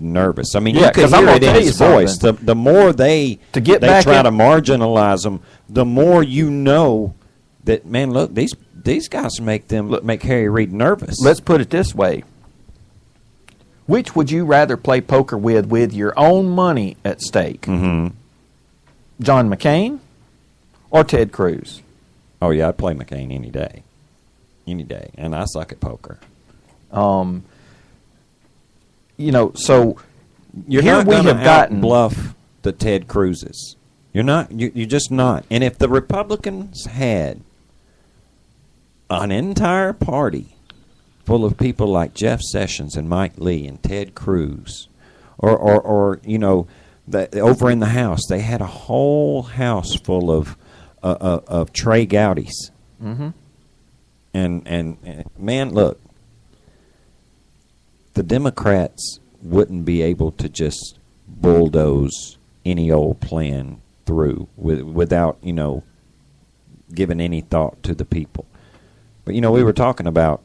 nervous. I mean, you can hear it in his voice. The more they try to marginalize them, the more you know that, man, look, these guys make Harry Reid nervous. Let's put it this way. Which would you rather play poker with your own money at stake? Mm-hmm. John McCain or Ted Cruz? Oh, yeah, I'd play McCain any day. Any day. And I suck at poker. So you're not going to bluff the Ted Cruzes. You're not. You're just not. And if the Republicans had an entire party full of people like Jeff Sessions and Mike Lee and Ted Cruz, or over in the House they had a whole house full of Trey Gowdies. Mm-hmm. And man, look, the Democrats wouldn't be able to just bulldoze any old plan through without giving any thought to the people. But we were talking about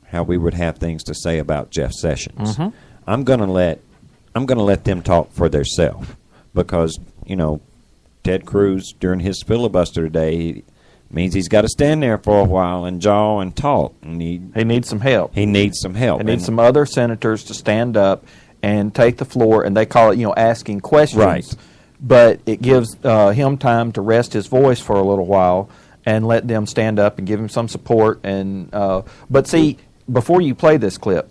how we would have things to say about Jeff Sessions. Mm-hmm. I'm gonna let them talk for themselves, because Ted Cruz during his filibuster today means he's got to stand there for a while and jaw and talk. And he needs some help. He needs some help. He needs some other senators to stand up and take the floor, and they call it asking questions. Right. But it gives him time to rest his voice for a little while and let them stand up and give him some support. And but see, before you play this clip,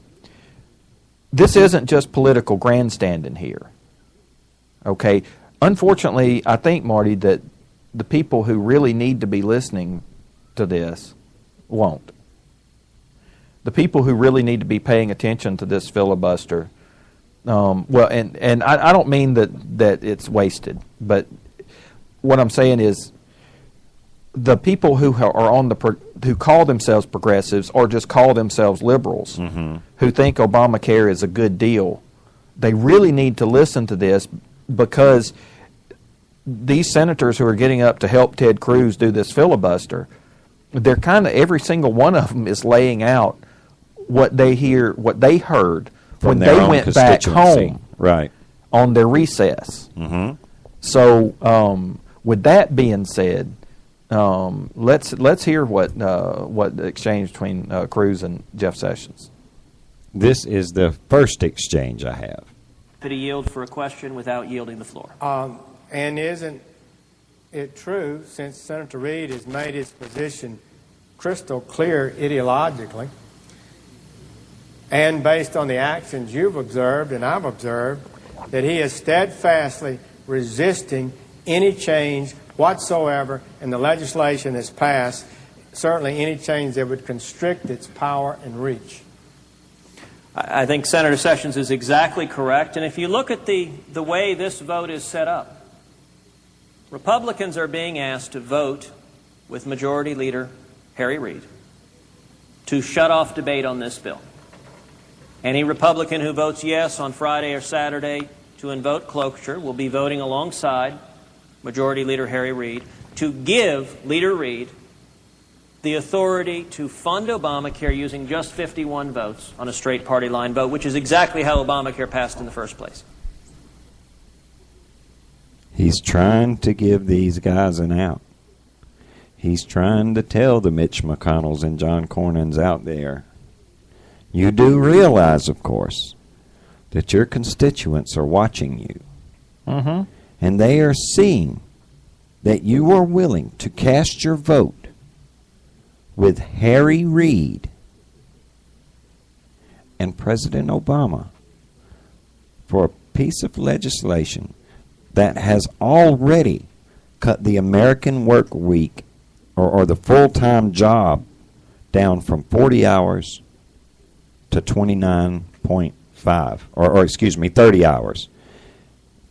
this isn't just political grandstanding here. Okay? Unfortunately, I think, Marty, that the people who really need to be listening to this won't. The people who really need to be paying attention to this filibuster, and I don't mean that it's wasted, but what I'm saying is the people who are who call themselves progressives or just call themselves liberals, mm-hmm. who think Obamacare is a good deal, they really need to listen to this, because these senators who are getting up to help Ted Cruz do this filibuster, they're every single one of them is laying out what they heard when they went back home, right, on their recess. Mm-hmm. So, with that being said, let's hear what the exchange between Cruz and Jeff Sessions. This is the first exchange I have. Could he yield for a question without yielding the floor? And isn't it true, since Senator Reid has made his position crystal clear ideologically, and based on the actions you've observed and I've observed, that he is steadfastly resisting any change whatsoever in the legislation that's passed, certainly any change that would constrict its power and reach? I think Senator Sessions is exactly correct. And if you look at the way this vote is set up, Republicans are being asked to vote with Majority Leader Harry Reid to shut off debate on this bill. Any Republican who votes yes on Friday or Saturday to invoke cloture will be voting alongside Majority Leader Harry Reid to give Leader Reid the authority to fund Obamacare using just 51 votes on a straight party line vote, which is exactly how Obamacare passed in the first place. He's trying to give these guys an out. He's trying to tell the Mitch McConnells and John Cornyn's out there, you do realize, of course, that your constituents are watching you. Mm-hmm. And they are seeing that you are willing to cast your vote with Harry Reid and President Obama for a piece of legislation that has already cut the American work week or the full-time job down from 40 hours to 29.5, or excuse me, 30 hours.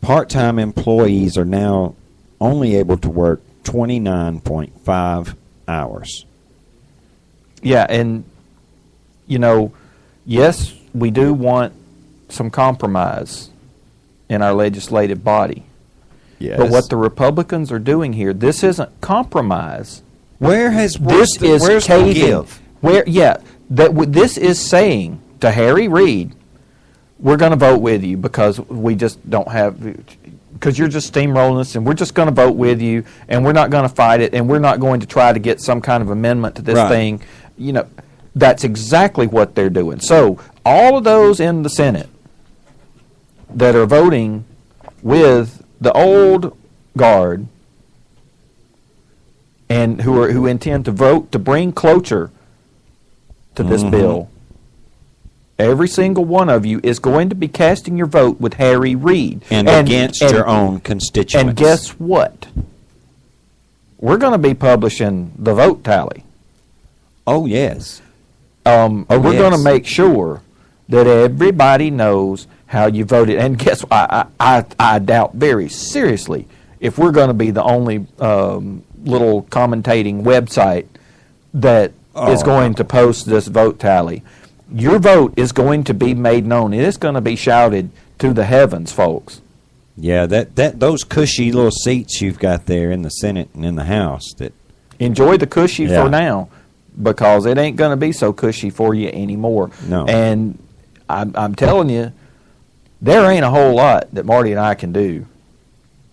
Part-time employees are now only able to work 29.5 hours. Yeah, and, yes, we do want some compromise in our legislative body. Yes. But what the Republicans are doing here, this isn't compromise. Where's caving. give? This is saying to Harry Reid, we're going to vote with you because we just don't have, because you're just steamrolling us, and we're just going to vote with you, and we're not going to fight it, and we're not going to try to get some kind of amendment to this thing. You know, that's exactly what they're doing. So all of those in the Senate that are voting with the old guard and who intend to vote to bring cloture to this bill, every single one of you is going to be casting your vote with Harry Reid. And against your own constituents. And guess what? We're going to be publishing the vote tally. Oh, yes. We're going to make sure that everybody knows how you voted. And guess what? I doubt very seriously if we're going to be the only little commentating website that is going to post this vote tally. Your vote is going to be made known. It is going to be shouted to the heavens, folks. Yeah, those cushy little seats you've got there in the Senate and in the House. That enjoy the cushy for now, because it ain't going to be so cushy for you anymore. No. And I'm telling you, there ain't a whole lot that Marty and I can do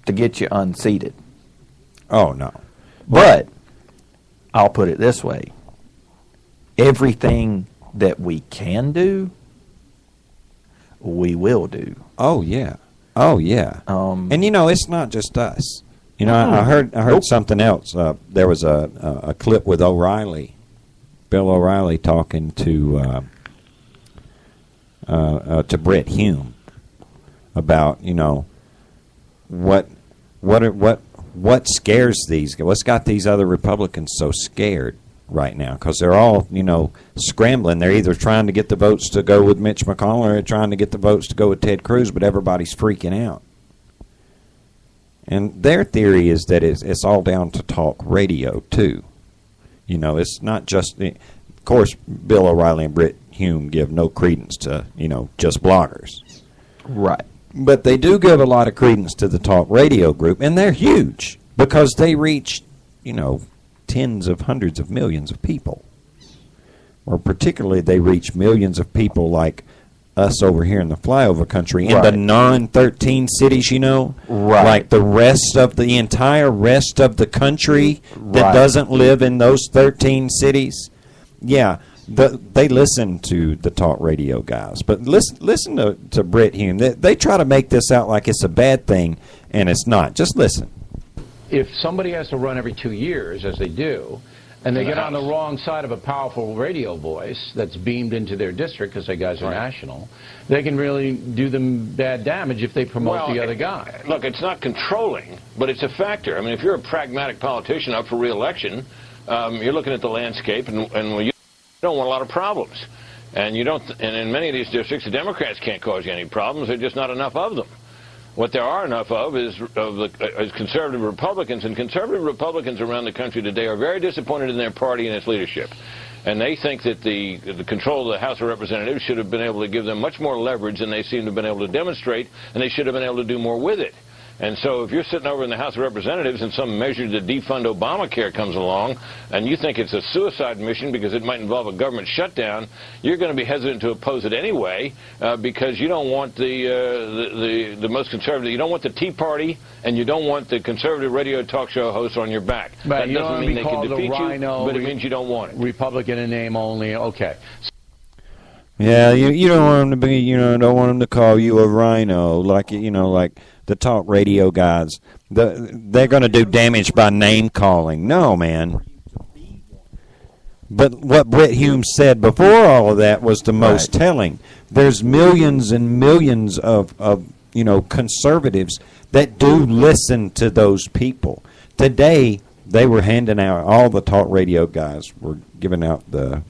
to get you unseated. Oh, no. But I'll put it this way. Everything that we can do, we will do. Oh, yeah. Oh, yeah. And, you know, it's not just us. You know, I heard something else. There was a clip with O'Reilly, Bill O'Reilly, talking to Brett Hume about, you know, what scares these guys. What's got these other Republicans so scared right now? Because they're all, you know, scrambling. They're either trying to get the votes to go with Mitch McConnell or they're trying to get the votes to go with Ted Cruz, but everybody's freaking out. And their theory is that it's all down to talk radio, too. You know, it's not just... Of course, Bill O'Reilly and Britt Hume give no credence to, you know, just bloggers. Right. But they do give a lot of credence to the talk radio group, and they're huge because they reach, you know, tens of hundreds of millions of people. Or particularly they reach millions of people like us over here in the flyover country, in the non-13 cities, you know, like the rest of the entire rest of the country that doesn't live in those 13 cities. Yeah, they listen to the talk radio guys, but listen to Britt Hume. They try to make this out like it's a bad thing, and it's not. Just listen. If somebody has to run every 2 years, as they do, and they get on the wrong side of a powerful radio voice that's beamed into their district because their guys are national, they can really do them bad damage if they promote the other guy. Look, it's not controlling, but it's a factor. I mean, if you're a pragmatic politician up for re-election, you're looking at the landscape, and you don't want a lot of problems. And you don't. And in many of these districts, the Democrats can't cause you any problems. There's just not enough of them. What there are enough of is conservative Republicans, and conservative Republicans around the country today are very disappointed in their party and its leadership. And they think that the control of the House of Representatives should have been able to give them much more leverage than they seem to have been able to demonstrate, and they should have been able to do more with it. And so if you're sitting over in the House of Representatives and some measure to defund Obamacare comes along and you think it's a suicide mission because it might involve a government shutdown, you're going to be hesitant to oppose it anyway because you don't want the most conservative, you don't want the Tea Party, and you don't want the conservative radio talk show hosts on your back. But that doesn't mean they can defeat you, but it means you don't want it. Republican in name only, okay. Yeah, you don't want them to be, you know, don't want them to call you a rhino, like, you know, like the talk radio guys. They're going to do damage by name calling. No, man. But what Britt Hume said before all of that was the most telling. There's millions and millions of you know, conservatives that do listen to those people. Today, they were handing out, all the talk radio guys were giving out the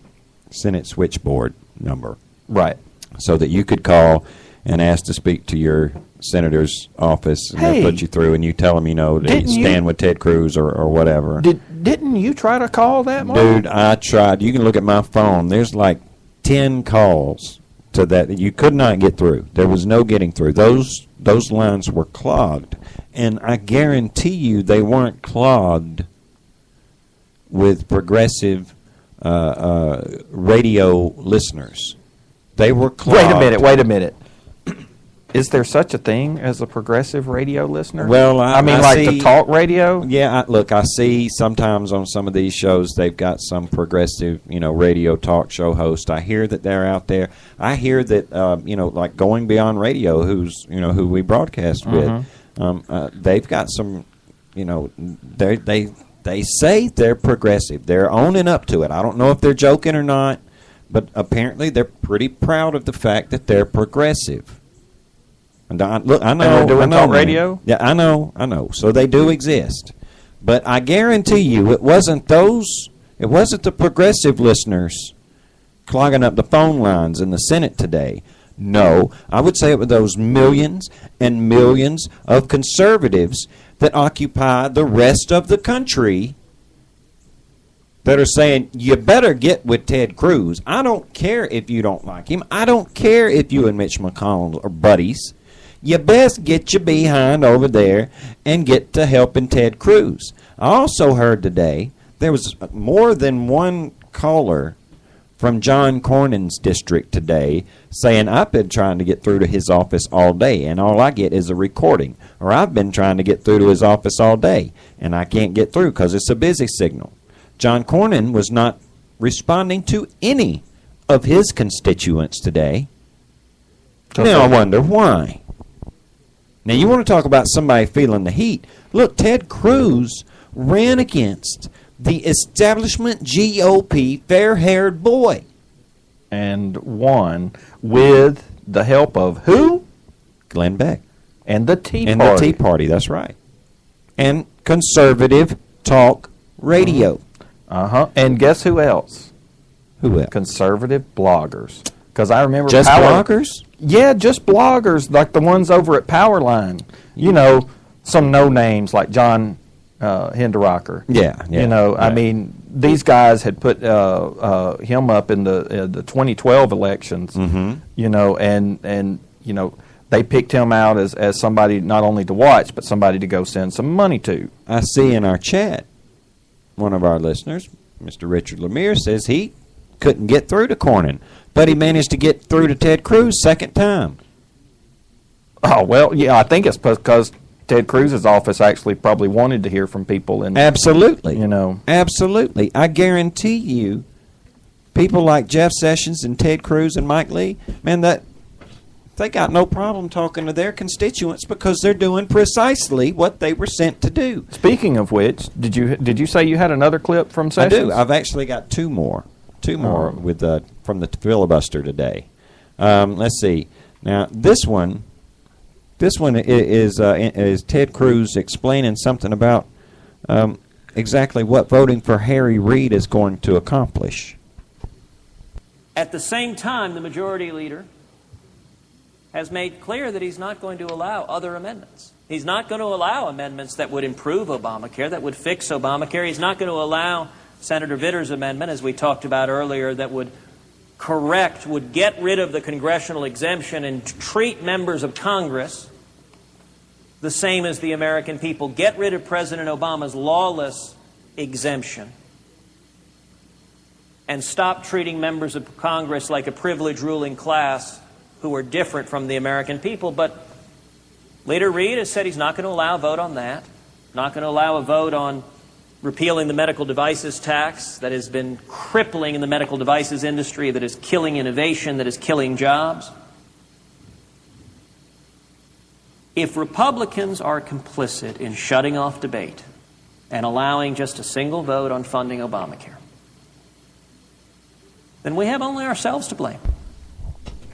Senate switchboard number. Right. So that you could call and ask to speak to your senator's office, and they'll put you through, and you tell them, you know, to stand with Ted Cruz or whatever. Didn't you try to call that, Mark? Dude, I tried. You can look at my phone. There's like 10 calls to that you could not get through. There was no getting through. Those lines were clogged. And I guarantee you they weren't clogged with progressive radio listeners. They were clogged. Wait a minute. is there such a thing as a progressive radio listener? Well, I mean, I like see, the talk radio. Yeah, look, I see sometimes on some of these shows they've got some progressive, radio talk show host. I hear that they're out there. I hear that, like Going Beyond Radio, who we broadcast with, they've got some, they say they're progressive. They're owning up to it. I don't know if they're joking or not, but apparently they're pretty proud of the fact that they're progressive. And look, I know. And they're doing talk man. radio? Yeah, I know. So they do exist. But I guarantee you it wasn't the progressive listeners clogging up the phone lines in the Senate today. No, I would say it were those millions and millions of conservatives that occupy the rest of the country that are saying, you better get with Ted Cruz. I don't care if you don't like him. I don't care if you and Mitch McConnell are buddies. You best get your behind over there and get to helping Ted Cruz. I also heard today there was more than one caller from John Cornyn's district today saying, I've been trying to get through to his office all day, and all I get is a recording. Or I've been trying to get through to his office all day, and I can't get through because it's a busy signal. John Cornyn was not responding to any of his constituents today. Now I wonder why. Now, you want to talk about somebody feeling the heat. Look, Ted Cruz ran against the establishment GOP fair-haired boy. And won with the help of who? Glenn Beck. And the Tea Party. And the Tea Party, that's right. And conservative talk radio. And guess who else? Who else? Conservative bloggers. Because I remember just bloggers? Yeah, just bloggers, like the ones over at Powerline. Some no names like John Hinderaker. Yeah. I mean, these guys had put him up in the 2012 elections. And they picked him out as somebody not only to watch but somebody to go send some money to. I see in our chat one of our listeners, Mr. Richard Lemire, says he couldn't get through to Cornyn, but he managed to get through to Ted Cruz second time. Oh, well, yeah, I think it's because Ted Cruz's office actually probably wanted to hear from people. And absolutely. Absolutely. I guarantee you, people like Jeff Sessions and Ted Cruz and Mike Lee, man, that they got no problem talking to their constituents because they're doing precisely what they were sent to do. Speaking of which, did you say you had another clip from Sessions? I do. I've actually got two more with from the filibuster today. Let's see. Now this one is Ted Cruz explaining something about exactly what voting for Harry Reid is going to accomplish. At the same time, the majority leader has made clear that he's not going to allow other amendments. He's not going to allow amendments that would improve Obamacare, that would fix Obamacare. He's not going to allow Senator Vitter's amendment, as we talked about earlier, that would get rid of the congressional exemption and treat members of Congress the same as the American people. Get rid of President Obama's lawless exemption and stop treating members of Congress like a privileged ruling class who are different from the American people. But Leader Reid has said he's not going to allow a vote on that, not going to allow a vote on repealing the medical devices tax that has been crippling in the medical devices industry, that is killing innovation, that is killing jobs. If Republicans are complicit in shutting off debate and allowing just a single vote on funding Obamacare, then we have only ourselves to blame.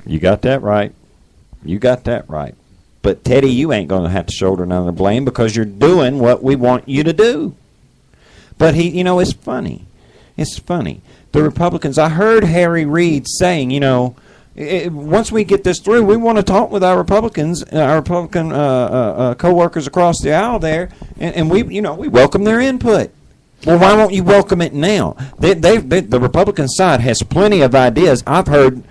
You got that right. But, Teddy, you ain't going to have to shoulder none of the blame because you're doing what we want you to do. But, it's funny. The Republicans, I heard Harry Reid saying, once we get this through, we want to talk with our Republican co-workers across the aisle there, and we welcome their input. Well, why won't you welcome it now? The Republican side has plenty of ideas. I've heard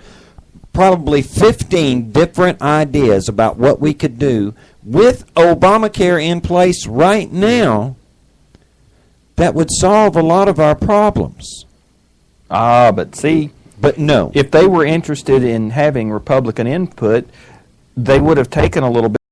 probably 15 different ideas about what we could do with Obamacare in place right now that would solve a lot of our problems. But see... But no. If they were interested in having Republican input, they would have taken a little bit